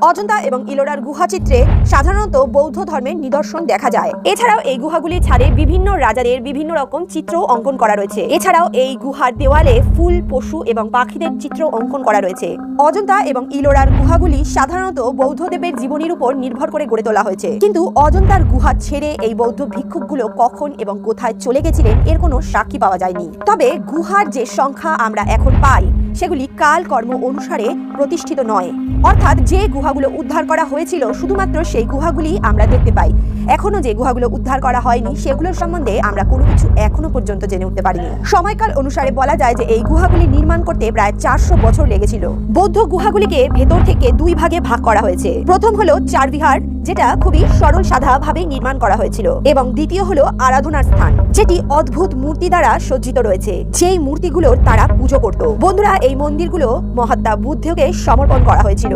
অজন্তা এবং ইলোরার গুহাচিত্রে সাধারণত বৌদ্ধ ধর্মের নিদর্শন দেখা যায়। এছাড়াও এই গুহাগুলির ছাদে বিভিন্ন রাজাদের বিভিন্ন রকম চিত্র অঙ্কন করা রয়েছে। এছাড়াও এই গুহার দেওয়ালে ফুল, পশু এবং পাখিদের চিত্র অঙ্কন করা রয়েছে। অজন্তা এবং ইলোরার গুহাগুলি সাধারণত বৌদ্ধদেবের জীবনীর উপর নির্ভর করে গড়ে তোলা হয়েছে, কিন্তু অজন্তার গুহা ছেড়ে এই বৌদ্ধ ভিক্ষুকগুলো কখন এবং কোথায় চলে গেছিলেন এর কোনো সাক্ষী পাওয়া যায়নি। তবে গুহার যে সংখ্যা আমরা এখন পাই সেগুলি কাল কর্ম অনুসারে প্রতিষ্ঠিত নয়, অর্থাৎ যে গুহাগুলো উদ্ধার করা হয়েছিল শুধুমাত্র সেই গুহাগুলি আমরা দেখতে পাই। এখনো যে গুহাগুলো উদ্ধার করা হয়নি সেগুলোর সম্বন্ধে আমরা কোনো কিছু এখনো পর্যন্ত জেনে উঠতে পারিনি। সময়কাল অনুসারে বলা যায় যে এই গুহাগুলি নির্মাণ করতে প্রায় 400 বছর লেগেছিল। বৌদ্ধ গুহাগুলিকে ভেতর থেকে দুই ভাগে ভাগ করা হয়েছে। প্রথম হলো চারবিহার, যেটা খুবই সরল সাদা ভাবে নির্মাণ করা হয়েছিল, এবং দ্বিতীয় হলো আরাধনার স্থান, যেটি অদ্ভুত মূর্তি দ্বারা সজ্জিত রয়েছে, যেই মূর্তিগুলোর তারা পুজো করত। বন্ধুরা, এই মন্দিরগুলো মহাত্মা বুদ্ধকে সমর্পণ করা হয়েছিল।